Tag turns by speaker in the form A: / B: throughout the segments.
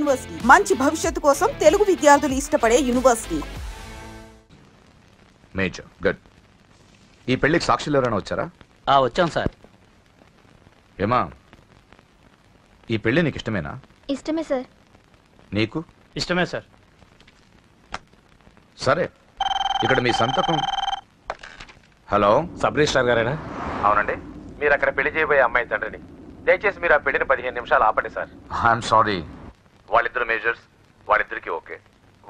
A: University మంచి భవిష్యత్తు కోసం తెలుగు విద్యార్థులు ఇష్టపడే యూనివర్సిటీ.
B: Major good. ఈ పెళ్లికి సాక్షులు ఎవరైనా వచ్చారా?
C: వచ్చాం సార్.
B: ఏమా ఈ పెళ్లి నీకు ఇష్టమేనా?
D: ఇష్టమే సార్.
B: నీకు?
C: ఇష్టమే సార్.
B: సరే, ఇక్కడ మీ సంతకం. హలో,
E: సబ్ రిజిస్ట్రార్ గారేనా?
B: అవునండి.
E: మీరు అక్కడ పెళ్లి చేయబోయే అమ్మాయి తండ్రిని. దయచేసి మీరు ఆ పెళ్లిని 15 నిమిషాలు ఆపండి సార్.
B: I'm sorry. వాళ్ళిద్దరు మేజర్స్, వాళ్ళిద్దరికి ఓకే.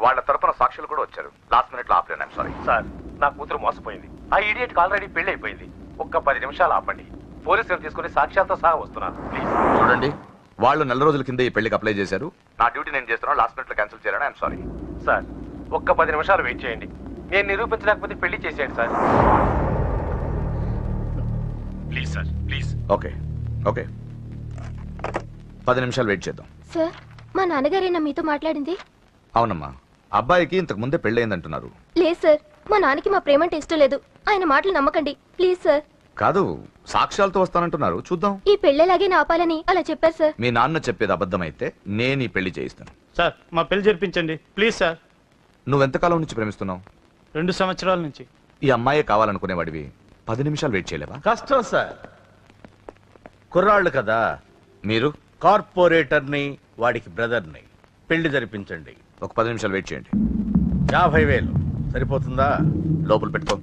B: వాళ్ళ తరపున సాక్షులు కూడా వచ్చారు. లాస్ట్ మినిట్ లో ఆపలేను. ఐఎమ్ సారీ
E: సార్, నా కూతురు మోసపోయింది. ఆ ఇడియట్కి ఆల్రెడీ పెళ్లి అయిపోయింది. ఒక్క 10 నిమిషాలు ఆపండి. పోలీసులు తీసుకుని సాక్ష్యాలతో సహా వస్తున్నాను. ప్లీజ్
B: చూడండి, వాళ్ళు నెల రోజుల కింద ఈ పెళ్లికి అప్లై చేశారు. నా డ్యూటీ నేను చేస్తున్నాను. లాస్ట్ మినిట్ లో క్యాన్సిల్ చేయాలని ఐఎమ్ సారీ.
E: సార్, ఒక్క 10 నిమిషాలు వెయిట్ చేయండి. నేను నిరూపించలేకపోతే పెళ్లి చేసేయండి sir. Please sir, please.
B: Okay okay, 10 నిమిషాలు వెయిట్ చేద్దాం.
D: సార్, మా నాన్నగారేనా మీతో మాట్లాడింది?
B: అవునమ్మా, అబ్బాయికి ఇంతకు ముందే పెళ్ళయిందంటున్నారు.
D: లేదు సార్, మా నాన్నకి మా ప్రేమ అంటే ఇష్టం లేదు. ఆయన మాటలు నమ్మకండి ప్లీజ్ సార్.
B: కాదు, సాక్ష్యాలతో వస్తానంటున్నారు. చూద్దాం.
D: ఈ పెళ్ళేలాగే ఆపాలని అలా చెప్పారు సార్.
B: మీ నాన్న చెప్పేది అబద్ధమైతే నేను ఈ పెళ్లి చేయిస్తాను.
C: సార్, మా పెళ్లి జరిపించండి ప్లీజ్ సార్.
B: నువ్వెంతకాలం నుంచి ప్రేమిస్తున్నావు?
C: 2 సంవత్సరాల నుంచి.
B: ఈ అమ్మాయి కావాలనుకునేవాడివి 10 నిమిషాలు వెయిట్ చేయలేవా?
F: కష్టం సార్, కుర్రాళ్ళు కదా.
B: మీరు
F: కార్పొరేటర్ని, వాడికి బ్రదర్ని. పెళ్లి జరిపించండి.
B: ఒక 10 నిమిషాలు వెయిట్ చేయండి.
F: 50,000 సరిపోతుందా?
B: లోపల పెట్టుకో.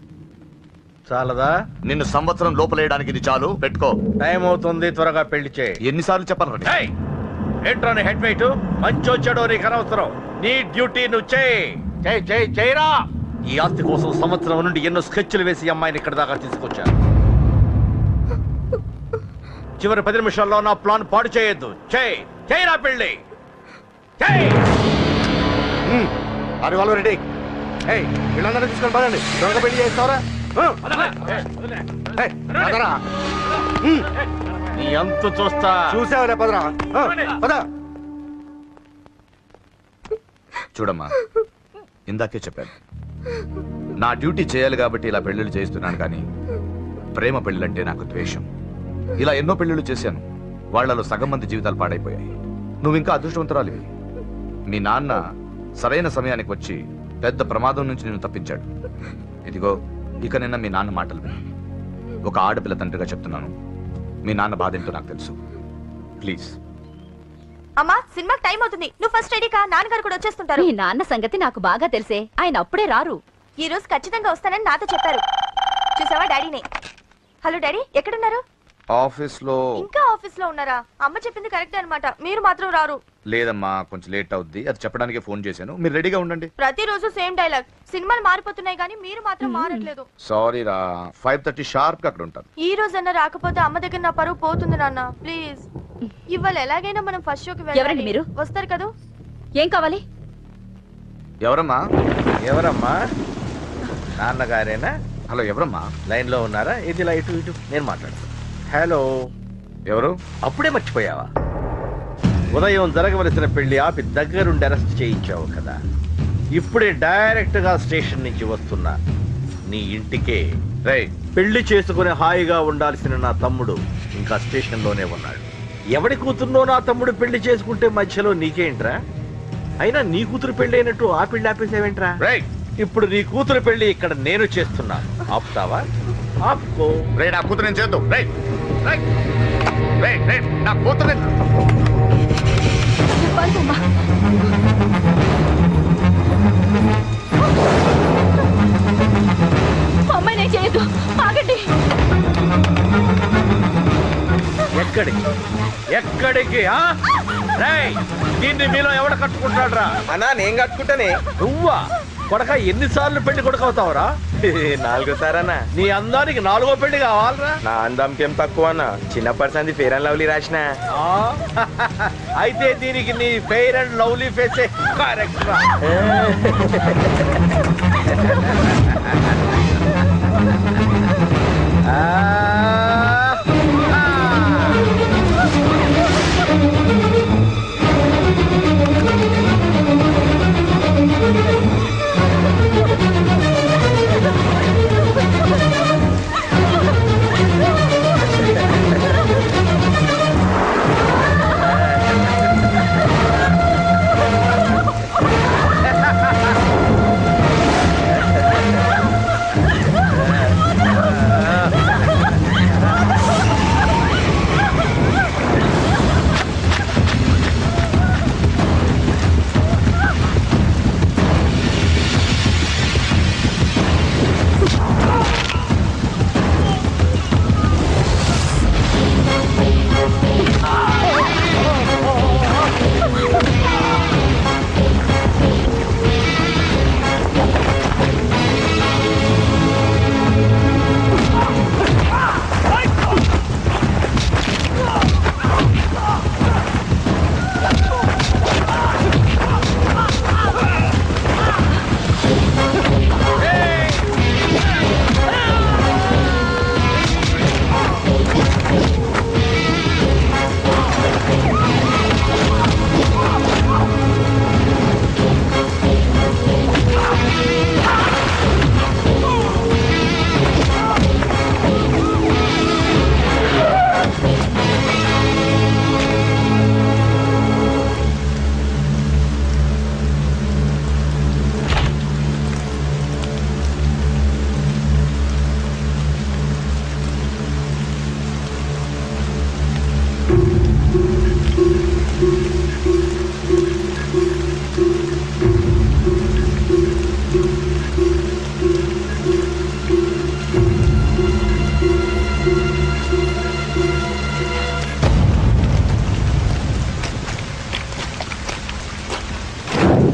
F: చాలదా?
B: నిన్ను సంవత్సరం లోపలేయడానికి ఇది చాలు. పెట్టుకో.
F: టైం అవుతుంది, త్వరగా పెళ్లి చేయి.
B: ఎన్నిసార్లు చెప్పాలి?
F: ఏంట్రా నీ హెడ్ వెయిట్? మంచి వచ్చాడో నీకు అనవసరం. నీ డ్యూటీ నువ్వు చేయరా. ఈ ఆస్తి కోసం సంవత్సరం నుండి ఎన్నో స్కెచ్లు వేసి అమ్మాయిని ఇక్కడ దాకా తీసుకొచ్చాను. చివరి 10 నిమిషాల్లో నా ప్లాన్ పాడు చేయొద్దు. చేయరా పెళ్ళి.
E: వీళ్ళందరూ తీసుకొని పదండి. దొంగ పెళ్లి చేస్తావరా?
F: నీ అంత చూస్తా.
E: చూసావరా? పదరా, పద.
B: చూడమ్మా, ఇందాకే చెప్పాను, నా డ్యూటీ చేయాలి కాబట్టి ఇలా పెళ్లిళ్ళు చేస్తున్నాను. కానీ ప్రేమ పెళ్ళంటే నాకు ద్వేషం. ఇలా ఎన్నో పెళ్లిళ్ళు చేశాను. వాళ్లలో సగం మంది జీవితాలు పాడైపోయాయి. నువ్వు ఇంకా అదృష్టవంతురాలివి. మీ నాన్న సరైన సమయానికి వచ్చి పెద్ద ప్రమాదం నుంచి నేను తప్పించాడు. ఇదిగో, ఇక నిన్న మీ నాన్న మాటలు విను. ఒక ఆడపిల్ల తండ్రిగా చెప్తున్నాను, మీ నాన్న బాధ ఏంటో నాకు తెలుసు. ప్లీజ్.
D: అమ్మా, సినిమాకి టైం అవుతుంది. నువ్వు ఫస్ట్ రెడీ కా, నాన్నగారు కూడా వచ్చేస్తుంటారు.
G: మీ నాన్న సంగతి నాకు బాగా తెలిసే. ఆయన అప్పుడే రారు.
D: ఈ రోజు ఖచ్చితంగా వస్తానని నాతో చెప్పారు. చూసావా డాడీని? హలో డాడీ, ఎక్కడున్నారు?
B: ఆఫీస్ లో.
D: ఇంకా ఆఫీస్ లో ఉన్నారా? అమ్మ చెప్పింది కరెక్ట్ అన్నమాట, మీరు మాత్రం రారు.
B: లేదమ్మా, కొంచెం లేట్ అవుద్ది. అది చెప్పడానికి ఫోన్ చేశాను. మీరు రెడీగా ఉండండి.
D: ప్రతిరోజు సేమ్ డైలాగ్. సినిమాలు మారిపోతున్నాయి కానీ మీరు మాత్రం మారట్లేదు.
B: సారీ రా, 5:30 షార్ప్ గా అక్కడ ఉంటాను.
D: ఈ రోజన్నా రాకపోతే అమ్మ దగ్గర నా పరువు పోతుంది నాన్న. ప్లీజ్, ఇవాళ ఎలాగైనా మనం ఫస్ట్ షోకి వెళ్ళాలి.
G: ఎవరండి మీరు?
D: వస్తారు కదా?
G: ఏం కావాలి?
B: ఎవరమ్మా?
F: ఎవరమ్మా? నాన్నగారేనా?
B: హలో, ఎవరమ్మా?
F: లైన్ లో ఉన్నారా? ఇది ఇలా ఇటు ఇటు నేను మాట్లాడతాను. హలో,
B: ఎవరు?
F: అప్పుడే మర్చిపోయావా? ఉదయం జరగవలసిన పెళ్లి ఆపి దగ్గరుండి అరెస్ట్ చేయించావు కదా. ఇప్పుడే డైరెక్ట్ గా స్టేషన్ నుంచి వస్తున్నా నీ ఇంటికే. పెళ్లి చేసుకుని హాయిగా ఉండాల్సిన నా తమ్ముడు ఇంకా స్టేషన్ లోనే ఉన్నాడు. ఎవడి కూతుర్నో నా తమ్ముడు పెళ్లి చేసుకుంటే మధ్యలో నీకేంట్రా? అయినా నీ కూతురు పెళ్లి అయినట్టు ఆ పెళ్లి ఆపేసావేంట్రా? ఇప్పుడు నీ కూతురు పెళ్లి ఇక్కడ నేను చేస్తున్నాను. ఆపుతావా? ఆపుకో.
B: నా కూతురు నేను చేద్దాం. నా కూతురు
G: అమ్మాయి నేను చేయొద్దు. ఆగండి.
F: ఎక్కడికి? దీన్ని మీలో ఎవడ కట్టుకుంటాడు రా?
E: అన్నా, నేను కట్టుకుంటానే.
F: నువ్వా? కొడక, ఎన్నిసార్లు పెళ్లి కొడుకవుతావురా?
E: 4 సారన్నా.
F: నీ అందానికి 4వ పెళ్లి కావాలరా?
E: నా అందంకేం తక్కువ అన్న. చిన్నప్పటి సంది ఫెయిర్ అండ్ లవ్లీ రాసిన.
F: అయితే దీనికి నీ ఫెయిర్ అండ్ లవ్లీ ఫేసే కరెక్ట్ రా.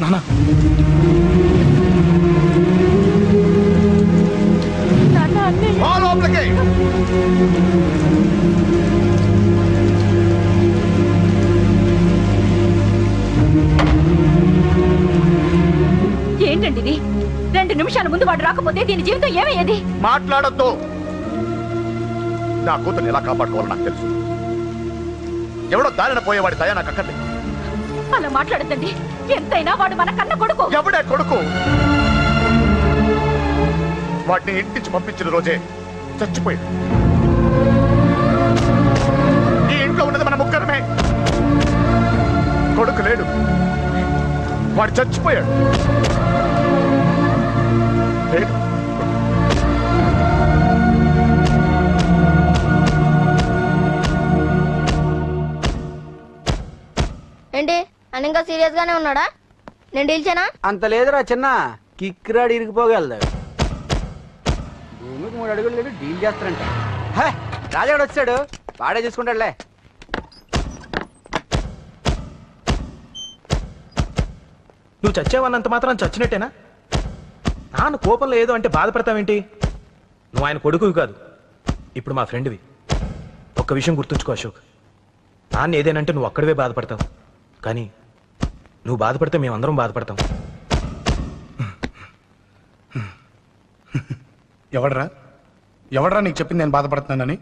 H: నానా
B: లోపలికి
G: ఏంటండి ఇది? 2 నిమిషాల ముందు వాడు రాకపోతే దీని జీవితం ఏమయ్యేది?
B: మాట్లాడద్దు. నా కూతుర్ని ఎలా కాపాడుకోవాలో నాకు తెలుసు. ఎవడో దారిన పోయేవాడి దయ నాకు అక్కర్లేదు.
G: అలా మాట్లాడద్దండి. ఎంతైనా వాడు మన కన్న కొడుకు.
B: ఎవడే కొడుకు? వాటిని ఇంటించి పంపించిన రోజే చచ్చిపోయాడు. ఈ ఇంట్లో ఉన్నది మన ముగ్గురమే. కొడుకు లేడు, వాడు చచ్చిపోయాడు. లేదు,
D: ఏంటి అని ఇంకా సీరియస్ గానే ఉన్నాడా? నేను డీల్ చేయనా?
I: అంత లేదురా చిన్న కిక్రాడు ఇరిగిపోగలదు. భూమికి 3 అడుగులు లేడు డీల్ చేస్తారంట. రాజాడు వచ్చాడు, వాడే చూసుకుంటాడులే.
H: నువ్వు చచ్చావన్నంత మాత్రం చచ్చినట్టేనా? నాన్న కోపంలో ఏదో అంటే బాధపడతావేంటి? నువ్వు ఆయన కొడుకువి కాదు, ఇప్పుడు మా ఫ్రెండ్వి. ఒక్క విషయం గుర్తుంచుకో అశోక్, నాన్న ఏదేనంటే నువ్వు అక్కడవే బాధపడతావు, కానీ నువ్వు బాధపడితే మేమందరం బాధపడతాం.
J: ఎవడరా నీకు చెప్పింది నేను బాధపడుతున్నానని?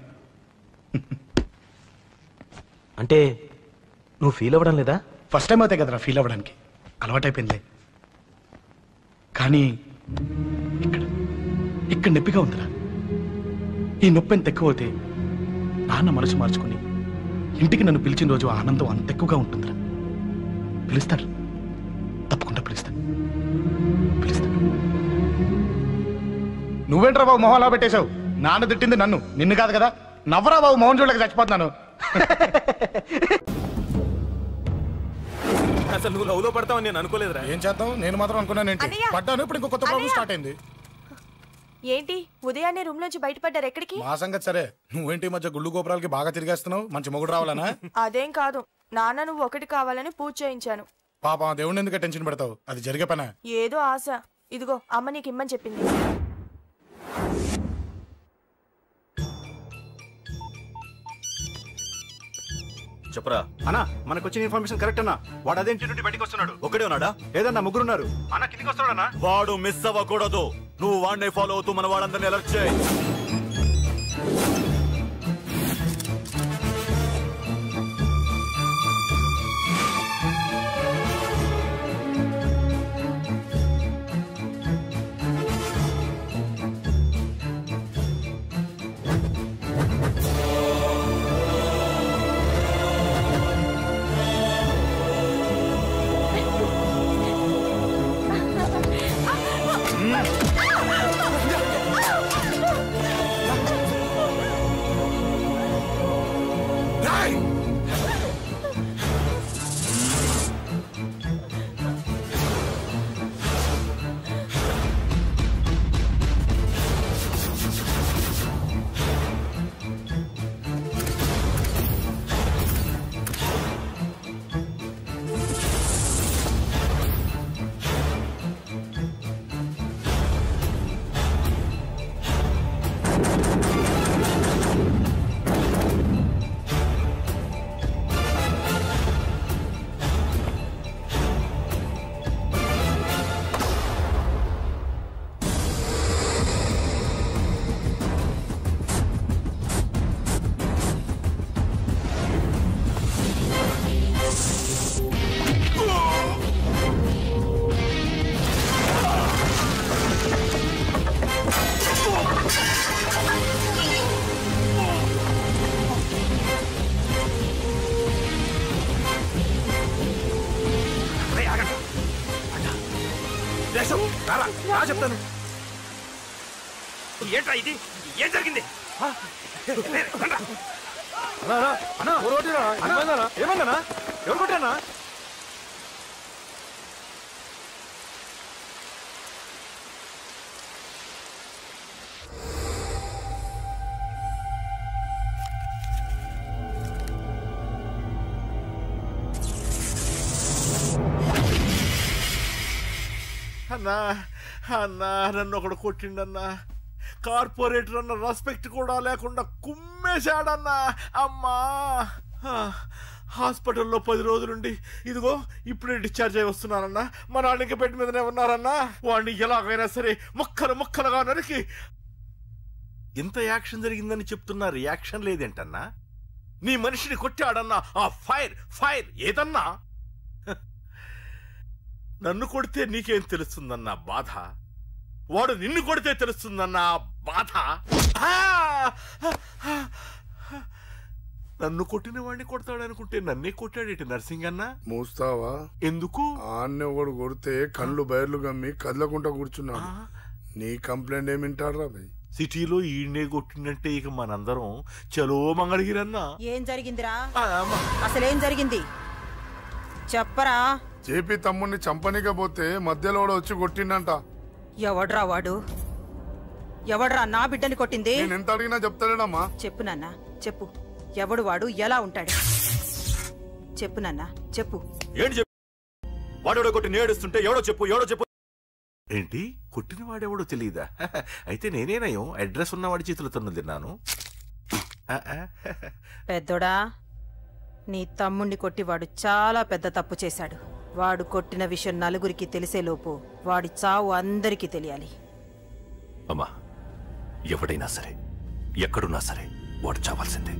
H: అంటే నువ్వు ఫీల్ అవ్వడం లేదా?
J: ఫస్ట్ టైం అవుతాయి కదరా ఫీల్ అవ్వడానికి, అలవాటైపోయిందిలే. కానీ ఇక్కడ నొప్పిగా ఉందిరా. ఈ నొప్పి ఎంత ఎక్కువ అవుతే నాన్న మనసు మార్చుకుని ఇంటికి నన్ను పిలిచిన రోజు ఆనందం అంత ఎక్కువగా ఉంటుందిరా. పిలుస్తాడు, తప్పకుండా పిలుస్తాను. నువ్వేంట్రా బాబు మొహం అలా పెట్టేశావు? నాన్న తిట్టింది నన్ను, నిన్ను కాదు కదా. నవ్వరా బాబు, మౌన్ చూడలేక చచ్చిపోతున్నాను.
H: అసలు నువ్వు లవ్లో పడతావని నేను అనుకోలేదురా.
J: ఏం చేద్దాం, నేను మాత్రం అనుకున్నాను. పడ్డాను, ఇప్పుడు ఇంకో కొత్త ప్రాబ్లం స్టార్ట్ అయింది.
D: ఏంటి ఉదయాన్నే రూమ్ నుంచి బయటపడ్డారు? ఎక్కడికి?
J: మా సంగతి సరే, నువ్వేంటి మధ్య గుళ్ళు గోపురాలకి బాగా తిరిగేస్తున్నావు? మంచి మొగుడు రావాలనా?
D: అదేం కాదు నాన్న, నువ్వు ఒకటి కావాలని పూజ చేయించాను.
J: పాప దేవుడిని ఎందుకు టెన్షన్ పెడతావు? అది జరిగే పనా?
D: ఏదో ఆశ. ఇదిగో అమ్మ నీకు ఇమ్మని చెప్పింది.
K: చెప్పరా అన్నా, మనకు వచ్చిన ఇన్ఫర్మేషన్ కరెక్ట్ అన్నా. వాడు అదే ఇంటి నుండి బయటకు వస్తున్నాడు. ఒక్కడే ఉన్నాడా? లేదన్నా, ముగ్గురున్నారు. అన్న కిందికి వస్తున్నాడన్నా. వాడు మిస్ అవ్వకూడదు. నువ్వు వాడిని ఫాలో అవుతూ మన వాళ్ళందరినీ అలర్ట్ చేయి.
H: చెప్తాను. ఏంట్రా ఇది? ఏం జరిగింది? ఏమన్నా? ఎవరు కొట్టానా?
F: అన్నా అన్నా నన్ను ఒకడు కొట్టిండన్నా. కార్పొరేటర్ అన్న రెస్పెక్ట్ కూడా లేకుండా కుమ్మేశాడన్నా. అమ్మా హాస్పిటల్లో 10 రోజులుండి ఇదిగో ఇప్పుడే డిశ్చార్జ్ అయి వస్తున్నానన్నా. మా నాన్న ఇంకా బెడ్ మీదనే ఉన్నారన్నా. వాడిని ఎలాగైనా సరే ముక్కలు ముక్కలుగా నరికి. ఇంత యాక్షన్ జరిగిందని చెప్తున్నా, రియాక్షన్ లేదేంటన్నా? నీ మనిషిని కొట్టాడన్నా. ఆ ఫైర్ ఫైర్ ఏదన్నా? నన్ను కొడితే నీకేం తెలుస్తుందన్నా బాధ, వాడు నిన్ను కొడితే తెలుస్తుందన్నా బాధ. నన్ను కొట్టిన వాడిని కొడతాడనుకుంటే నన్నే కొట్టాడేటి నర్సింగ్ అన్నా.
L: మూస్తావా?
F: ఎందుకు?
L: ఆన్నే ఒకడు కొడితే కళ్ళు బయర్లు గమ్మి కదలకుండా కూర్చున్నాడు. నీ కంప్లైంట్ ఏమింటారా భయ్?
F: సిటీలో ఈయనే కొట్టిందంటే ఇక మనందరం చలో మంగళగిరన్నా.
M: ఏం జరిగిందిరా? అసలేం జరిగింది చెప్పరా?
L: జేపీ తమ్ముడిని చంపనికపోతే మధ్యలో వచ్చి కొట్టిండంట.
M: ఎవడ్రా వాడు? ఎవడ్రా నా బిడ్డని కొట్టింది?
L: నేను ఎంత అడిగినా చెప్తాడమ్మా.
M: చెప్పు నాన్న చెప్పు. ఎవడు వాడు? ఎలా ఉంటాడు? చెప్పు నాన్న చెప్పు.
K: ఏంటి చెప్పు? వాడెవడో కొట్టి నేడుస్తుంటే ఎవడో చెప్పు, ఎవడో చెప్పు.
F: ఏంటి కొట్టిన వాడెవడో తెలియదా? అయితే నేనేనయం అడ్రస్ ఉన్నవాడి చేతులతో తిన్నాను.
M: పెద్దోడా, నీ తమ్ముణ్ణి కొట్టి వాడు చాలా పెద్ద తప్పు చేశాడు. వాడు కొట్టిన విషయం నలుగురికి తెలిసేలోపు వాడి చావు అందరికీ తెలియాలి.
K: అమ్మా, ఎవడైనా సరే ఎక్కడున్నా సరే వాడు చావాల్సిందే.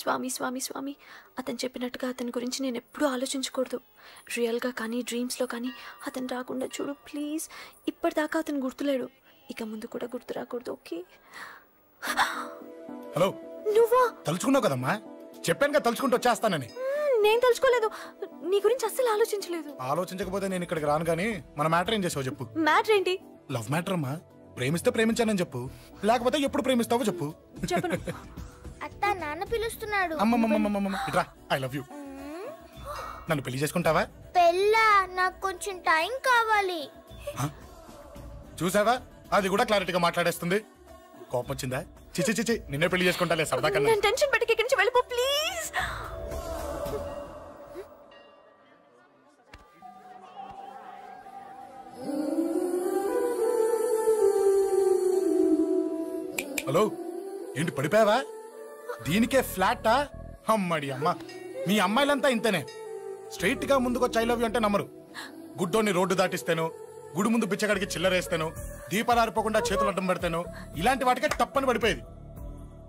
D: స్వామి స్వామి స్వామి, అతను చెప్పినట్టుగా అతని గురించి నేను ఎప్పుడూ ఆలోచించకూడదు. రియల్గా కానీ డ్రీమ్స్లో కానీ అతను రాకుండా చూడు ప్లీజ్. ఇప్పటిదాకా అతను గుర్తులేడు, ఇక ముందు కూడా గుర్తు రాకూడదు. ఓకే?
J: హలో,
D: నువ్వా?
J: తలుచుకున్నావు కదమ్మా, చెప్పాను కదా తలుచుకుంటూ వచ్చేస్తానని.
D: నేను తలుచుకోలేదు, నీ గురించి అస్సలు ఆలోచించలేదు.
J: ఆలోచించకపోతే నేను ఇక్కడికి రాను. కానీ మన మ్యాటర్ ఏం చేసావు చెప్పు.
D: మ్యాటర్ ఏంటి?
J: లవ్ మ్యాటర్ అమ్మా. ప్రేమిస్తే ప్రేమించానని చెప్పు, లేకపోతే ఎప్పుడు ప్రేమిస్తావో చెప్పు.
D: చెప్పను.
N: అత్త నాన్న పిలుస్తున్నాడు.
J: అమ్మమ్మమ్మమ్మమ్మ ఇట్రా, ఐ లవ్ యూ. నన్ను పెళ్లి చేసుకుంటావా?
N: పెళ్ళా? నాకు కొంచెం టైం కావాలి.
J: చూసావా, అది కూడా క్లారిటీగా మాట్లాడేస్తుంది. కోపం వచ్చిందా? చిచి చిచి, నిన్నే పెళ్లి చేసుకుంటాలే సరదా కన్నా.
D: నేను టెన్షన్ పెట్టి ఇక్కడి నుంచి వెళ్ళిపో ప్లీజ్.
J: హలో, ఏంటి పడిపోయావా? దీనికే ఫ్లాటా? అమ్మడి అమ్మ, మీ అమ్మాయిలంతా ఇంతనే. స్ట్రైట్ గా ముందుకొచ్చి ఐ లవ్ యూ అంటే నమ్మరు. గుడ్డోని రోడ్డు దాటిస్తాను, గుడి ముందు బిచ్చగాడికి చిల్లరేస్తాను, దీపాలు ఆరిపోకుండా చేతులు అడ్డం పెడతాను, ఇలాంటి వాటికే తప్పని పడిపోయేది.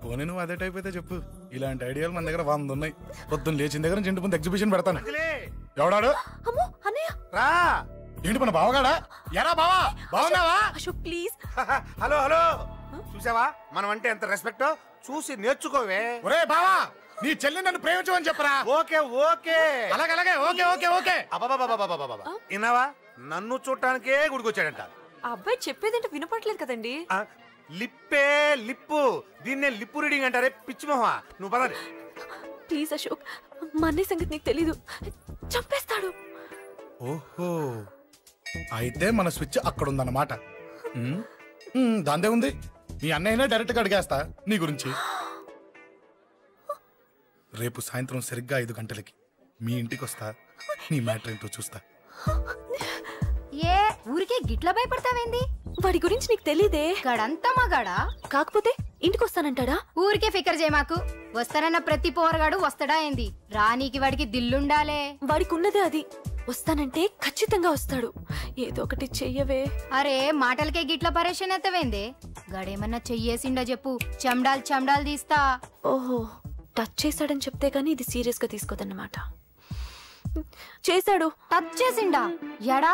J: పోనీ నువ్వు అదే టైప్ అయితే చెప్పు. ఇలాంటి ఐడియాలు మన దగ్గర 100 ఉన్నాయి. పొద్దున్న లేచిన దగ్గర నుంచి ఇంటి ముందు ఎగ్జిబిషన్ పెడతాను. ఎవడాడు?
I: రా.
J: ఏంటి మన బావగాడా? ఎరా బావా, బావున్నావా?
D: అశోక్ ప్లీజ్.
I: హలో హలో, చూసావా మనం అంటే ఎంత రెస్పెక్ట్? చూసి నేర్చుకోవే.
J: ఒరే బావా, నీ చెల్లి నన్ను ప్రేమించమని చెప్పరా.
I: ఓకే ఓకే,
J: అలాగే ఓకే ఓకే ఓకే.
I: విన్నావా, నన్ను చూడటానికే గుడికొచ్చాడంట.
D: ఆ అబ్బాయి చెప్పేదంటే వినపడలేదు కదండి.
I: లిప్పే లిప్పు, దీన్నే లిప్పు రీడింగ్ అంటారే పిచ్చి మొహ. నువ్వు పదండి
D: ప్లీజ్ అశోక్, మా అన్నయ్య సంగతి నీకు తెలీదు, చంపేస్తాడు.
J: ఓహో, అయితే మన స్విచ్ అక్కడ ఉందన్నమాట. దాందే ఉంది. మీ అన్నయ్యనే డైరెక్ట్ గా అడిగేస్తా నీ గురించి. రేపు సాయంత్రం సరిగ్గా 5 గంటలకి మీ ఇంటికి వస్తా. నీ మ్యాటర్ ఏంటో చూస్తా.
G: ఏ ఊరికే గిట్ల భయపడతావేంది?
D: వాడి గురించి నీకు తెలీదే.
G: గడంతా మగాడా?
D: కాకపోతే ఇంటికి వస్తానంటాడా?
G: ఊరికే ఫికర్ చేయ మాకు. వస్తానన్న ప్రతి పోరగాడు వస్తాడా ఏంది? రానీకి వాడికి దిల్లుండాలే.
D: వాడికి ఉన్నదే అది. వస్తానంటే ఖచ్చితంగా వస్తాడు. ఏదో ఒకటి చెయ్యవే.
G: అరే మాటలకే గిట్ల పరేషన్ ఎత్తవేంది? గడేమన్నా చెయ్యేసిండో చెప్పు, చెమ్డాల్ చెమ్డాల్ తీస్తా.
D: ఓహో, టచ్ చేశాడని చెప్తే గానీ ఇది సీరియస్ గా తీసుకోదన్నమాట. చేశాడు.
G: టచ్ చేసిండా? ఎడా?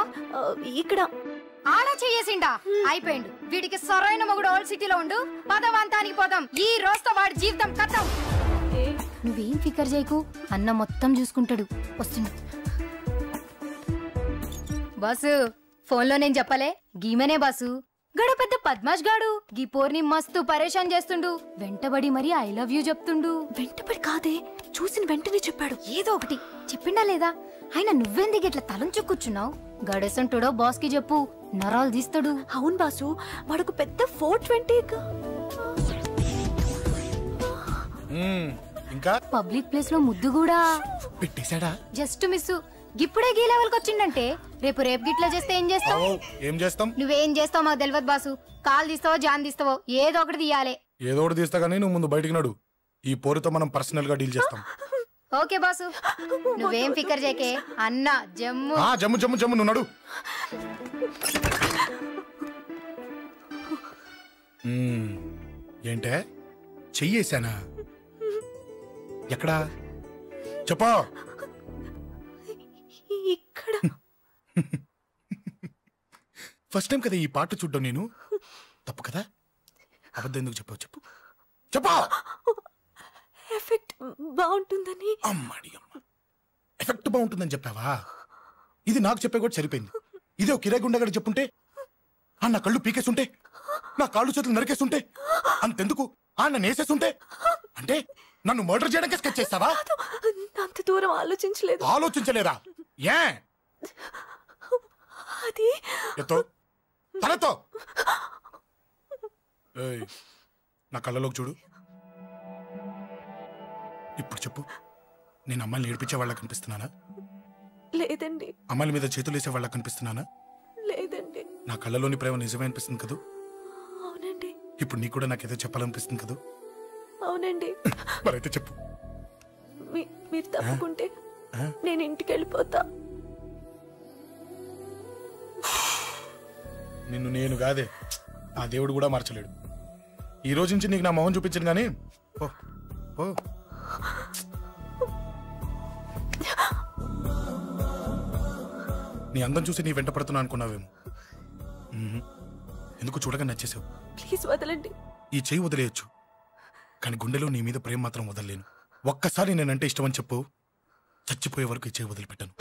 D: ఇక్కడ.
G: ఆడ చెయ్యేసిండా? అయిపోయిండు. వీడికి సరైన మొగుడు ఓల్డ్ సిటీలో ఉండు. పదవంతానికి పోదాం. ఈ రోజుతో వాడి జీవితం కథం. నువ్వేం ఫికర్ చేయకు, అన్న మొత్తం చూసుకుంటాడు. వస్తుండు. బాసు, ఫోన్లో నేను చెప్పలే, గీమనే బాసు. గడ పెద్ద పద్మాష్ గాడు గీ పోర్ని మస్తు పరేషాన్ చేస్తుండు. వెంటబడి మరి ఐ లవ్ యూ చెప్తుండు.
D: వెంటబడి కాదే, చూసిన వెంటనే చెప్పాడు.
G: ఏదో ఒకటి చెప్పిండా లేదా? ఆయన నువ్వెందుకు ఇట్లా తలంచు కూర్చున్నావు? గడేసంటుడో బాస్ కి చెప్పు, నరాలు తీస్తాడు.
D: అవును బాసు, వాడొక పెద్ద 420.
J: ఇంకా
G: పబ్లిక్ ప్లేస్ లో ముద్దు కూడా
J: పెట్టేశాడా?
G: Just miss. ఇప్పుడే గీ లెవెల్కి వచ్చిండంటే రేపు గిట్లా చేస్తే ఏం చేస్తావు?
J: ఏం చేస్తాం?
G: నువ్వేం చేస్తావు మాకు తెలియదు బాసు. కాల్ తీస్తావో జాన్ తీస్తావో ఏదో ఒకటి తీయాలి.
J: ఏదో ఒకటి తీస్తా కానీ నువ్వు ముందు బయటికి నడు. ఈ పోరుతో మనం పర్సనల్ గా డీల్ చేస్తాం.
G: ఓకే బాసు, నువ్వేం ఫికర్ చేకే. అన్న జమ్ము
J: జమ్ము జమ్ము జమ్ము నువ్వు నడు. ఏంటే చెయ్యేశానా? ఎక్కడా చెప్పా?
D: ఇక్కడ.
J: ఫస్ట్ టైం కదా ఈ పాట చూడ్డం నేను. తప్పు కదా? అబద్ధం ఎందుకు చెప్పావు? చెప్పు చెప్పా.
D: ఎఫెక్ట్ బాగుంటుందని.
J: అమ్మాడి అమ్మ, ఎఫెక్ట్ బాగుంటుందని చెప్పావా? ఇది నాకు చెప్పే కూడా సరిపోయింది. ఇదే కిరాయి గుండెగాడు చెప్పుంటే, నా కళ్ళు పీకేస్తుంటే, నా కాళ్ళు చేతులు నరికేస్తుంటే, అంతెందుకు నన్ను వేసేస్తుంటే, అంటే నన్ను మర్డర్ చేయడానికి స్కెచ్ చేస్తావా?
D: అంత దూరం ఆలోచించలేదు.
J: ఆలోచించలేదా? ఏ
D: అది
J: ఎత్తో తలతో. నా కళ్ళలోకి చూడు. ఇప్పుడు చెప్పు, నేను అమ్మాయిని ఏడిపించే వాళ్ళ కనిపిస్తున్నానా?
D: లేదండి.
J: అమ్మాయిల మీద చేతులు వేసే వాళ్ళ కనిపిస్తున్నానా?
D: లేదండి.
J: నా కళ్ళలోని ప్రేమ నిజమే అనిపిస్తుంది కదూ?
D: అవునండి.
J: ఇప్పుడు నీకు కూడా నాకేదో చెప్పాలనిపిస్తుంది కదూ?
D: అవునండి.
J: మరైతే చెప్పు.
D: మీరు తప్పుకుంటే నేను ఇంటికి వెళ్ళిపోతా.
J: నిన్ను నేను కాదే, ఆ దేవుడు కూడా మార్చలేడు. ఈ రోజు నుంచి నీకు నా మొహం చూపించను కానీ ఓ ఓ. నీ అందం చూసి నీ వెంట పడుతున్నా అనుకున్నావేమో. ఎందుకు చూడగా నచ్చేసావు.
D: ప్లీజ్ వదలండి.
J: ఈ చెయ్యి వదిలేయచ్చు, కానీ గుండెలో నీ మీద ప్రేమ మాత్రం వదలలేను. ఒక్కసారి నేనంటే ఇష్టం అని చెప్పు, చచ్చిపోయే వరకు ఈ చెయ్యి వదిలిపెట్టాను.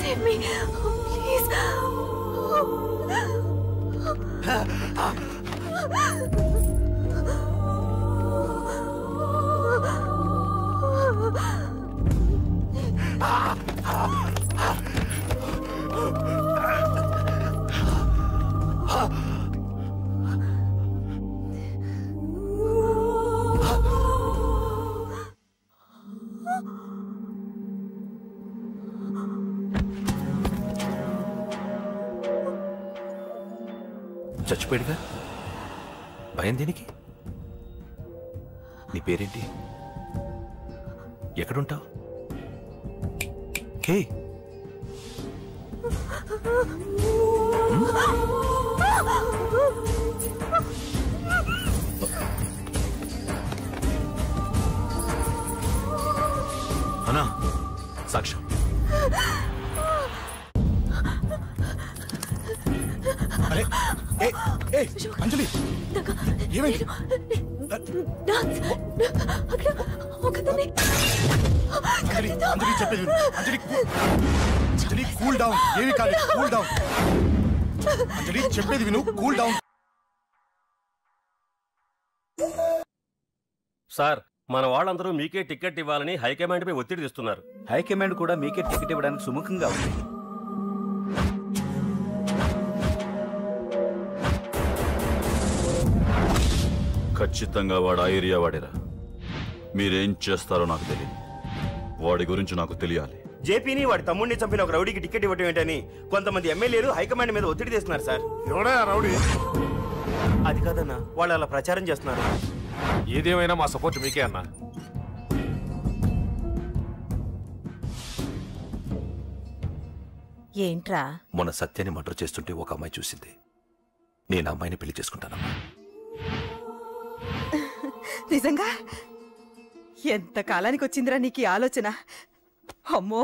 D: Save me, please.
E: చచ్చిపోయాడుగా, భయం దేనికి? నీ పేరేంటి? ఎక్కడుంటావు? కే
K: అన్నా సాక్ష్యం.
J: అరే అంజలి ఏమైంది? అంజలి చెప్పేది అంజలి కూల్ డౌన్. ఏమి కాదు, కూల్ డౌన్. అంజలి చెప్పేది విను, కూల్ డౌన్.
O: సార్, మన వాళ్ళందరూ మీకే టికెట్ ఇవ్వాలని హైకమాండ్ పై ఒత్తిడి తెస్తున్నారు.
I: హైకమాండ్ కూడా మీకే టికెట్ ఇవ్వడానికి సుముఖంగా ఉంది.
K: ఖచ్చితంగా వాడు ఆ ఏరియా వాడేరా. మీరేం చేస్తారో నాకు తెలియదు. వాడి గురించి నాకు తెలియాలి.
P: జేపీని వాడి తమ్ముడిని చంపిన ఒక రౌడీకి టికెట్ ఇవ్వటం ఏంటని కొంతమంది ఎమ్మెల్యేలు హైకమాండ్ మీద ఒత్తిడి తెస్తున్నారు సార్.
L: ఎవడా రౌడీ?
P: అది కాదన్నా, వాళ్ళు అలా ప్రచారం చేస్తున్నారు.
E: ఏదేమైనా మా సపోర్ట్ మీకే అన్నా.
M: ఏంట్రా?
Q: మొన్న సత్యాన్ని మర్డర్ చేస్తుంటే ఒక అమ్మాయి చూసింది. నేను అమ్మాయిని పెళ్లి చేసుకుంటానమ్మా.
M: నిజంగా? ఎంత కాలానికి వచ్చిందిరా నీకు ఆలోచన? అమ్మో,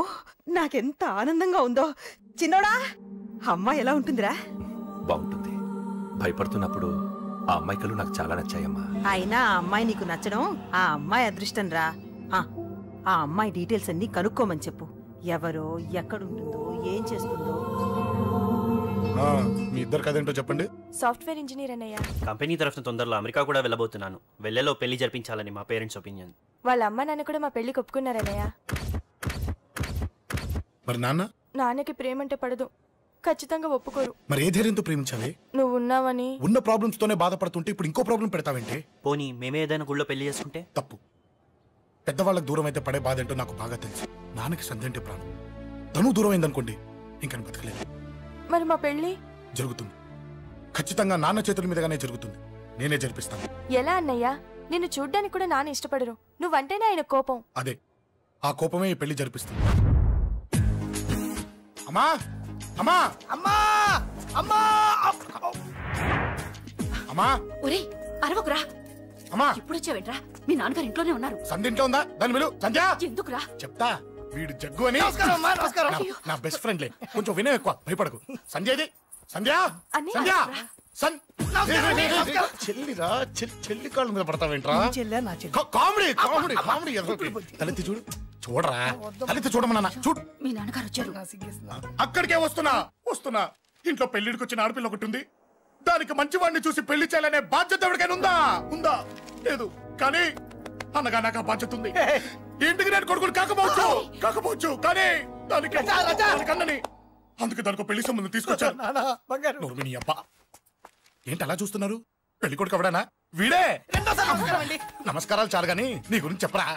M: నాకెంత ఆనందంగా ఉందో. చిన్నోడా, అమ్మాయి ఎలా ఉంటుందిరా?
Q: బాగుంటుంది. భయపడుతున్నప్పుడు ఆ అమ్మాయి కళ్ళు నాకు చాలా నచ్చాయమ్మా.
M: అయినా ఆ అమ్మాయి నీకు నచ్చడం ఆ అమ్మాయి అదృష్టం రా. ఆ అమ్మాయి డీటెయిల్స్ అన్ని కనుక్కోమని చెప్పు. ఎవరో, ఎక్కడుంటుందో, ఏం చేస్తుందో.
J: మీ ఇద్దరు కదేంటో చెప్పండి.
D: సాఫ్ట్వేర్ ఇంజనీర్ అన్నయ్య.
P: కంపెనీ తరఫున తొందరలో అమెరికా కూడా వెళ్ళబోతున్నాను. వెళ్ళేలో పెళ్లి జరిపించాలని మా పేరెంట్స్ ఒపీనియన్.
D: వాళ్ళ అమ్మ నాన్న కూడా మా పెళ్లికి ఒప్పుకున్నారన్నయ్య.
J: మరి నాన్న?
D: నాన్నకి ప్రేమ అంటే పడదు, ఖచ్చితంగా ఒప్పుకోరు.
J: మరి ఏ ధైర్యంతో ప్రేమించాలి?
D: నువ్వు ఉన్నావని.
J: ఉన్న ప్రాబ్లమ్స్ తోనే బాధపడుతుంటే ఇప్పుడు ఇంకో ప్రాబ్లం పెడతావేంటి?
P: పోనీ మేమే ఏదైనా గుళ్ళో పెళ్లి చేసుకుంటే?
J: తప్పు. పెద్దవాళ్ళకి దూరం అయితే పడే బాధ ఏంటో నాకు బాగా తెలుసు. నాన్నకి సంధ్య అంటే ప్రాణం. తను దూరం అయిందనుకోండి, ఇంకా బతకలేదు.
D: మరి మా పెళ్లి
J: జరుగుతుంది. ఖచ్చితంగా నాన్న చేతుల మీదగానే జరుగుతుంది. నేనే జరిపిస్తాను.
D: ఎలా అన్నయ్యా? నిన్ను చూడ్డానికి కూడా నాన్న ఇష్టపడరు. నువ్వంటేనే ఆయన కోపం.
J: అదే, ఆ కోపమే ఈ పెళ్లి జరిపిస్తుంది. అమ్మా అమ్మా
R: అమ్మా అమ్మా
J: అమ్మా!
S: ఒరే అరవకురా.
J: అమ్మా
S: ఇప్పుడు వచ్చావేంట్రా? మీ నాన్నగారు ఇంట్లోనే ఉన్నారు.
J: సంధ్య ఇంట్లో ఉందా? దాని విలు. సంధ్య!
S: ఎందుకురా?
J: చెప్తా. వీడు జగ్గు అని
R: నమస్కారం.
J: నా బెస్ట్ ఫ్రెండ్లే. కొంచెం వినయం ఎక్కువ, భయపడకు. సంధ్యది. సంధ్య! సంధ్య! చెల్లిరా, చెల్లి కాళ్ళ మీద పడతావేంట్రా? Comedy comedy comedy. తలెత్తి చూడు. చూడరా, తలెత్తి చూడమన్నా. చూడు,
S: మీ నాన్నగారు వచ్చారు.
J: అక్కడికే వస్తున్నా. ఇంట్లో పెళ్లిడికి వచ్చిన ఆడపిల్ల ఒకటి ఉంది. దానికి మంచివాడిని చూసి పెళ్లి చేయాలనే బాధ్యత ఎవరికైనా ఉందా? లేదు. కానీ అనగా నాకు ఆ బాధ్యత ఉంది. ఇంటికి నేను కొడుకుని కాకపోవచ్చు కానీ దానికి అన్నని. అందుకే దానికి పెళ్లి సంబంధం తీసుకొచ్చాను. నీ అబ్బా ఏంటి అలా చూస్తున్నారు? పెళ్లి కొడుకు ఎవడానా? వీడే. నమస్కారాలు చాలు గాని నీ గురించి చెప్పరా.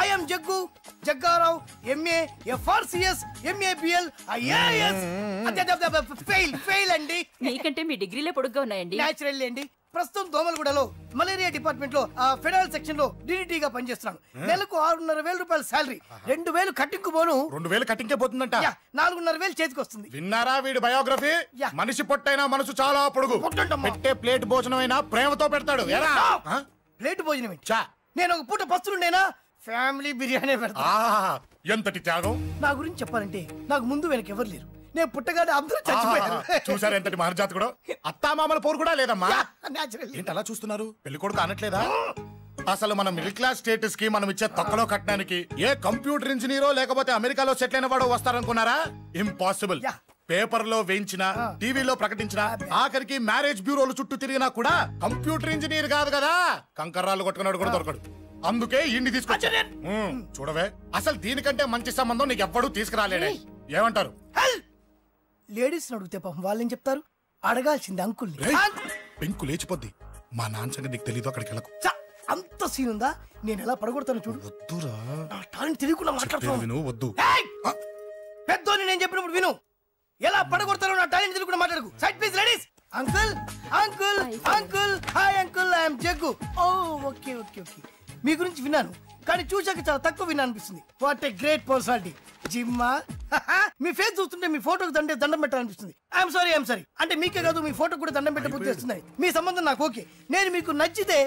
R: I'm Jaggu Jaggarao, MA, FRCS, MABL, IAS. Fail అండి.
S: మీకంటే మీ డిగ్రీలే పొడుగ్గా ఉన్నాయండి.
R: న్యాచురల్ అండి. ప్రస్తుతం దోమలగూడలో మలేరియా డిపార్ట్మెంట్ లో ఫెడరల్ సెక్షన్ లో DDT గా పనిచేస్తున్నాను. నెలకు 6,500 రూపాయల శాలరీ. 2,000 కట్టింగ్ పోను.
J: 2,000 కట్టింగ్కే పోతుందంట.
R: 4,500 చేతికి వస్తుంది.
J: విన్నారా వీడి బయోగ్రఫీ? మనిషి పొట్టైనా మనసు చాలా పొడుగు. పెట్టే ప్లేట్ భోజనం అయినా ప్రేమతో పెడతాడు.
R: ప్లేట్ భోజనం ఏంటి? నేను ఒక పూట పస్తులుండేనా? ఫ్యామిలీ బిర్యానీ పెడతా.
J: ఎంతటి త్యాగం!
R: నా గురించి చెప్పాలంటే నాకు ముందు వెనక ఎవరు లేరు. నేను పుట్టగానే అందరూ చచ్చిపోయారు.
J: చూసారు ఎంతటి మహర్జాత్ కూడా. అత్తామామల పోరు కూడా లేదమ్మా. ఏంటి అలా చూస్తున్నారు? పెళ్లి కొడుకు అనట్లేదా? అసలు మన మిడిల్ క్లాస్ స్టేటస్ కి మనం ఇచ్చే తక్కువలో కట్టడానికి ఏ కంప్యూటర్ ఇంజనీరో లేకపోతే అమెరికాలో సెటిల్ అయిన వాడు వస్తారనుకున్నారా? ఇంపాసిబుల్. పేపర్ లో వేయించిన, టీవీలో ప్రకటించిన, ఆఖరికి మ్యారేజ్ బ్యూరోలు చుట్టూ తిరిగినా కూడా కంప్యూటర్ ఇంజనీర్ కాదు కదా, కంకర్రాలు కొట్టుకున్నాడు కూడా దొరకడు. అందుకే ఇండి తీసుకొచ్చా. చూడవే, అసలు దీనికంటే మంచి సంబంధం నీకు ఎవ్వడూ తీసుకురాలేడే. ఏమంటారు?
R: లేడీస్ అడిగితే పాపం వాళ్ళేం చెప్తారు? అడగాల్సింది అంకుల్ని.
J: పెంకు లేచిపోద్ది. మా నాన్న సంగతి నీకు తెలీదు. అక్కడికి వెళ్ళకు.
R: అంత సీన్ ఉందా? నేను ఎలా పడగొడతాను చూడు.
J: వద్దురా,
R: నా టాలెంట్ తెలియకుండా మాట్లాడుతున్నాను.
J: వద్దు.
R: పెద్దోని నేను చెప్పినప్పుడు విను. ఎలా పడగొడతారో నా టాలెంట్ తెలియకుండా మాట్లాడకు. Side please ladies. Uncle uncle uncle hi uncle, I'm Jaggu. Oh okay okay okay. మీ గురించి విన్నాను. కానీ చూశాక చాలా తక్కువ విన్నా అనిపిస్తుంది. What a great personality. జిమ్మా మీ ఫేస్ చూస్తుంటే మీ ఫోటోకి దండం పెట్టాలనిపిస్తుంది. ఐఎమ్ సారీ అంటే మీకే కాదు మీ ఫోటో కూడా దండం పెట్టబుద్ధి వస్తున్నాయి. మీ సంబంధం నాకు ఓకే, నేను మీకు నచ్చితే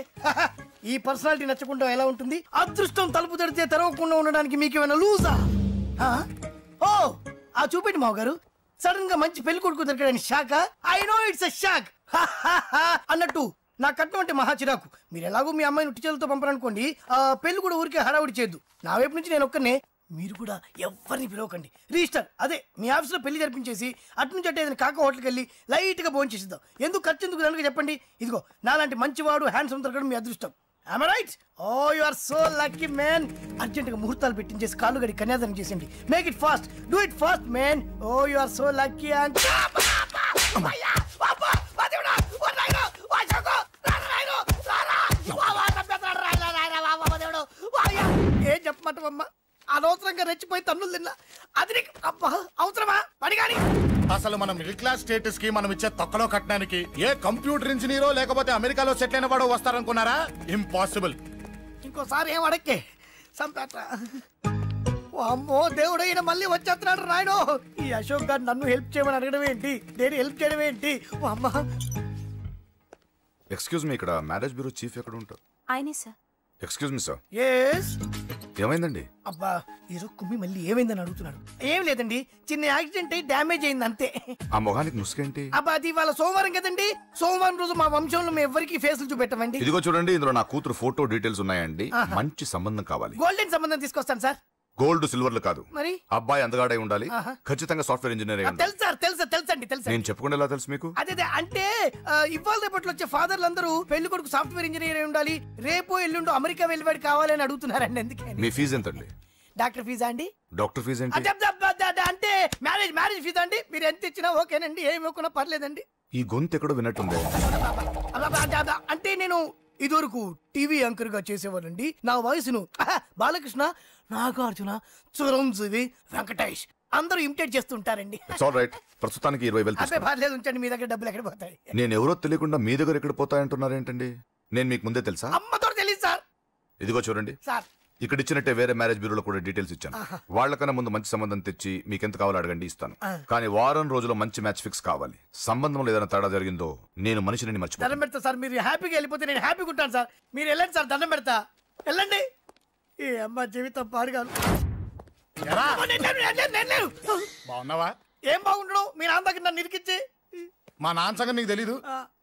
R: ఈ పర్సనాలిటీ నచ్చకుండా ఎలా ఉంటుంది? అదృష్టం తలుపు తెరితే తెరవకుండా ఉండడానికి మీకేమైనా లూజా? ఓ ఆ చూపెట్టి మావ గారు, సడన్ గా మంచి పెళ్లి కొడుకు దొరికాడని shock. I know it's a shock అన్నట్టు నా కట్నం అంటే మహా చిరాకు. మీరు ఎలాగో మీ అమ్మాయిని ఉట్టిచేలతో పంపరనుకోండి, పెళ్లి కూడా ఊరికే హడావుడి చేయొద్దు. నా వైపు నుంచి నేను ఒక్కనే, మీరు కూడా ఎవరిని పిలవకండి. రిజిస్టర్ అదే మీ ఆఫీస్లో పెళ్లి జరిపించేసి అటు నుంచి అంటే ఏదైనా కాక హోటల్కి వెళ్ళి లైట్గా భోజనం చేసిద్దాం. ఎందుకు ఖర్చు ఎందుకు దానికి చెప్పండి. ఇదిగో నాలాంటి మంచివాడు హ్యాండ్సమ్ దొరకడం మీ అదృష్టం. Am I right? Oh, you are so lucky, man. అర్జెంట్గా ముహూర్తాలు పెట్టించేసి కాళ్ళు గడి కన్యాదానం చేసేయండి. Make it fast, do it fast, man. Oh, you are so lucky. And ఏం చెప్పమంటావమ్మా? అనవసరంగా రెచ్చిపోయి తన్నులు తిన్నా. అది నీకు అబ్బా అవసరమా? పని కానీ
J: అసలు మన మిడిల్ క్లాస్ స్టేటస్ కి మనం ఇచ్చే తొక్కలో కట్టడానికి ఏ కంప్యూటర్ ఇంజనీరో లేకపోతే అమెరికాలో సెటిల్ అయిన వాడు వస్తారనుకున్నారా? ఇంపాసిబుల్.
R: ఇంకోసారి ఏం అడక్కే సంపేట. అమ్మో దేవుడు, ఈయన మళ్ళీ వచ్చేస్తున్నాడు రాయడు. ఈ అశోక్ గారు నన్ను హెల్ప్ చేయమని అడగడం ఏంటి, నేను హెల్ప్ చేయడం ఏంటి? అమ్మ
B: ఎక్స్క్యూజ్ మీ, ఇక్కడ మ్యారేజ్ బ్యూరో చీఫ్ ఎక్కడ ఉంటారు?
D: ఆయనే sir.
B: Excuse me sir.
R: Yes.
B: ఏమైందండి?
R: అబ్బా ఈరోజు కుమ్మి మళ్ళీ ఏమైందని అడుగుతున్నాడు. ఏం లేదండి, చిన్న యాక్సిడెంట్ అయి డ్యామేజ్ అయింది అంతే.
B: ఆ మొహానికి ముసుకేంటి?
R: అబ్బా అది ఇవాళ సోమవారం కదండి, సోమవారం రోజు మా వంశంలో మేము ఎవరికి ఫేసులు చూపెట్టమండి.
B: ఇదిగో చూడండి, ఇందులో నా కూతురు ఫోటో డీటెయిల్స్ ఉన్నాయండి. మంచి సంబంధం కావాలి.
R: గోల్డెన్ సంబంధం తీసుకొస్తాను సార్.
B: గోల్డ్ సిల్వర్లు కాదు,
R: మరి
B: అబ్బాయి అందగాడై ఉండాలి. ఖచ్చితంగా సాఫ్ట్వేర్ ఇంజనీర్.
R: తెలుసండి.
B: నేను చెప్పకుండా ఎలా తెలుసు మీకు?
R: అదే అంటే ఇవాళ రేపట్లో వచ్చే ఫాదర్లు అందరూ పెళ్లి కొడుకు సాఫ్ట్వేర్ ఇంజనీర్ అయి ఉండాలి, రేపు ఎల్లుండు అమెరికా వెళ్ళివాడు కావాలని అడుగుతున్నారండి. అందుకే.
B: మీ ఫీజు ఎంతండి?
R: డాక్టర్ ఫీజా అండి?
B: డాక్టర్ ఫీజు ఏంటి?
R: అంటే మ్యారేజ్ ఫీజా అండి. మీరు ఎంత ఇచ్చినా ఓకేనండి, ఏమి ఇవ్వకున్నా పర్లేదండి.
B: ఈ గొంతు ఎక్కడో విన్నట్టుంది.
R: అంటే నేను ఇదివరకు టీవీ యాంకర్ గా చేసేవాళ్ళండి. నా వయసును బాలకృష్ణ, నాగార్జున, చిరంజీవి, వెంకటేష్ అందరూ ఇమిటేట్ చేస్తుంటారండి.
B: ప్రస్తుతానికి 20,000
R: అదే పర్లేదు, ఉంచండి. మీ దగ్గర డబ్బులు ఎక్కడ పోతాయి?
B: నేను ఎవరో తెలియకుండా మీ దగ్గర ఎక్కడ పోతాయంటున్నారేంటండి? నేను మీకు ముందే తెలుసా?
R: అమ్మతో తెలియదు సార్.
B: ఇదిగో చూడండి
R: సార్,
B: ఇక్కడ ఇచ్చినట్టే వేరే మ్యారేజ్ బ్యూరోలో కూడా డీటెయిల్స్ ఇచ్చాను. వాళ్ళకన్నా ముందు మంచి సంబంధం తెచ్చి మీకు ఎంత కావాలో అడగండి, ఇస్తాను. కానీ వారం రోజుల్లో మంచి మ్యాచ్ ఫిక్స్ కావాలి. సంబంధంలో ఏదైనా తేడా జరిగిందో నేను మనిషిని మర్చిపోతాను.
R: దండం పెడతా సార్. మీరు హ్యాపీగా వెళ్ళిపోతే నేను హ్యాపీగా ఉంటాను సార్. మీరు వెళ్ళండి సార్, దండం పెడతా. వెళ్ళండి. ఈ అమ్మ జీవితం పాడుగాను.
J: బాగున్నావా?
R: ఏం బాగుండడం? మీ నాన్న దగ్గర నన్ను ఇరికిచ్చి.
J: మా నాన్న సంగతి నీకు తెలీదు.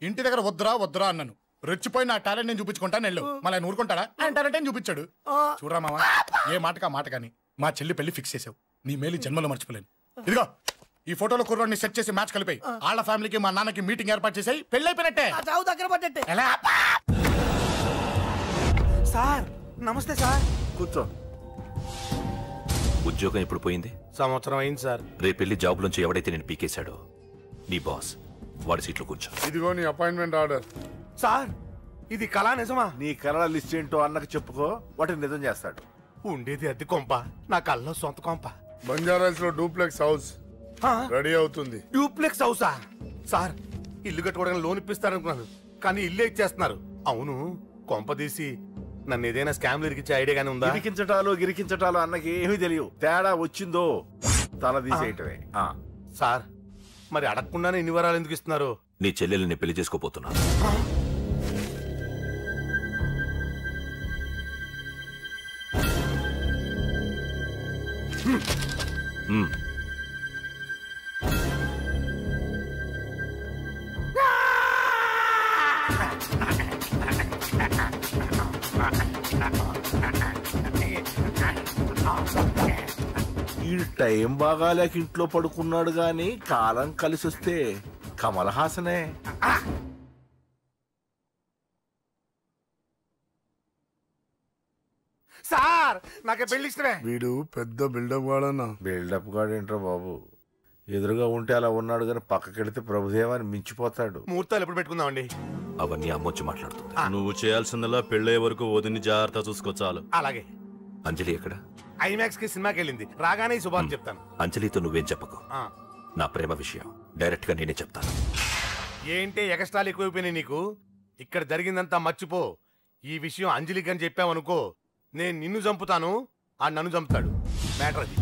J: ఇంటి దగ్గర వద్దురా అన్నాను. రెచ్చిపోయి నా టాలెంట్ నేను చూపించుకుంటాను వెళ్ళు. మళ్ళీ ఆయన ఊరుకుంటాడా? ఆయన టాలెంట్ చూపించాడు. చూడరా మామ, ఏ మాటకా మాట కానీ మా చెల్లి పెళ్లి ఫిక్స్ చేసావు. నీ మేలు జన్మలో మర్చిపోలేను. ఇదిగో ఈ ఫోటోలో కుర్రాడిని సెట్ చేసి మ్యాచ్ కలిపాయి. వాళ్ళ ఫ్యామిలీకి మా నాన్నకి మీటింగ్ ఏర్పాటు చేసాయి. పెళ్లి అయిపోయినట్టే.
R: చావు దగ్గర పడ్డట్టే.
P: సార్ నమస్తే సార్.
Q: కూర్చో. ఉద్యోగం ఎప్పుడు పోయింది?
P: సంవత్సరం అయింది సార్.
Q: రేపెళ్ళి జాబ్ నుంచి ఎవడైతే నేను పీకేశాడో నీ బాస్ వాడి సీట్లో కూర్చో.
L: ఇదిగో నీ అపాయింట్మెంట్ ఆర్డర్.
P: సార్ ఇది కళా నిజమా?
F: నీ కళల లిస్ట్ ఏంటో అన్నకు చెప్పుకో, వాటిని నిజం చేస్తాడు.
P: ఉండేది అద్దె కొంప, నా కళ్ళలో సొంత కొంప.
L: బంజారాస్ లో డూప్లెక్స్ హౌస్ రెడీ అవుతుంది.
P: డూప్లెక్స్ హౌసా? సార్ ఇల్లు కట్టుకోవడానికి లోన్ ఇప్పిస్తారనుకున్నాను, కానీ ఇల్లు ఇచ్చేస్తున్నారు. అవును, కొంప తీసి నన్ను ఏదైనా స్కామ్ ఇరికించే ఐడియా గానీ ఉందా?
F: గిరికించటాలు అన్నకి ఏమీ తెలియవు. తేడా వచ్చిందో తల తీసేయటమే.
P: సార్ మరి అడగకుండానే ఇన్ని వరాలు ఎందుకు ఇస్తున్నారు?
Q: నీ చెల్లెల్ని పెళ్లి చేసుకోపోతున్నా.
F: ఈ టైం బాగాలేక ఇంట్లో పడుకున్నాడు గాని కాలం కలిసి వస్తే కమల్ హాసనే.
P: సార్ నాకే పెళ్లి ఇష్టమే.
L: వీడు పెద్ద బిల్డప్ గాడన్నా.
F: బిల్డప్ గాడేంట్రా బాబు, ఎదురుగా ఉంటే అలా ఉన్నాడు గాని పక్కకెడితే ప్రభుదేవాన్ని మించిపోతాడు.
P: ముహూర్తాలు ఎప్పుడు పెట్టుకుందామండి?
Q: అవన్నీ అమ్మొచ్చి మాట్లాడుతుంది.
O: నువ్వు చేయాల్సిందలా పెళ్ళయ్యే వరకు వదిని జాగ్రత్త చూసుకో చాలు.
P: అలాగే.
Q: అంజలి ఎక్కడ?
P: ఐమాక్స్ కి సినిమాకి వెళ్ళింది, రాగానే శుభాన్ని చెప్తాను.
Q: అంజలితో నువ్వేం చెప్పకు. నా ప్రేమ విషయం డైరెక్ట్ గా నేనే చెప్తాను.
P: ఏంటి ఎక్స్ట్రాలు ఎక్కువైపోయినాయి నీకు? ఇక్కడ జరిగిందంతా మర్చిపో. ఈ విషయం అంజలికి అని చెప్పావనుకో, నేను నిన్ను చంపుతాను, ఆ నన్ను చంపుతాడు. మ్యాటర్ అది.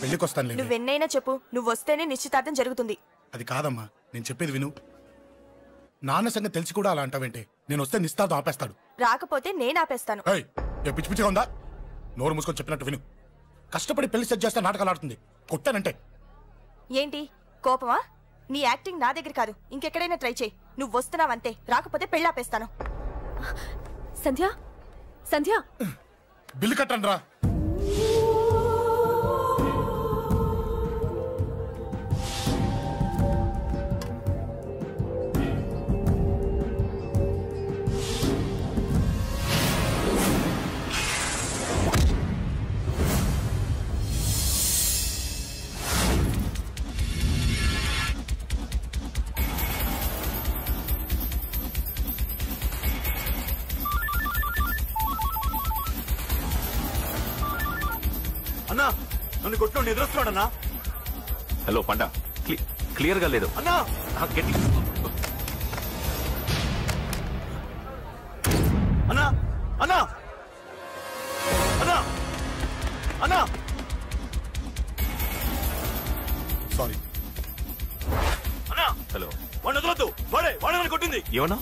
J: పెళ్లికొస్తాను.
A: నువ్వెన్నైనా చెప్పు, నువ్వు వస్తేనే నిశ్చితార్థం జరుగుతుంది.
J: అది కాదమ్మా, నేను చెప్పేది విను. నాన్న సంగతి తెలిసి కూడా అలా అంటావేంటే? నేను వస్తే నిస్తార్థం ఆపేస్తాడు.
A: రాకపోతే నేను ఆపేస్తాను.
J: పిచ్చి పిచ్చిగా ఉందా? నోరు మూసుకొని చెప్పినట్టు విను. కష్టపడి పెళ్లి సెట్ చేస్తే నాటకాలు ఆడుతుంది. కొట్టానంటే
A: ఏంటి కోపమా? నీ యాక్టింగ్ నా దగ్గర కాదు, ఇంకెక్కడైనా ట్రై చేయి. నువ్వు వస్తున్నావంతే, రాకపోతే పెళ్లి ఆపేస్తాను.
D: సంధ్య, సంధ్య,
J: బిల్లు కట్టండి రా.
K: అన్నా నన్ను కొట్టు ఎదురొస్తున్నాడన్నా.
Q: హలో పండా, క్లియర్ గా లేదు
K: అన్నా.
Q: గట్టి
K: అన్నా అన్నా అన్నా అన్నా.
J: సారీ
K: అన్నా.
Q: హలో
K: వాడిని వదలొద్దు, వాడే నన్ను కొట్టింది.
Q: ఏమన్నా?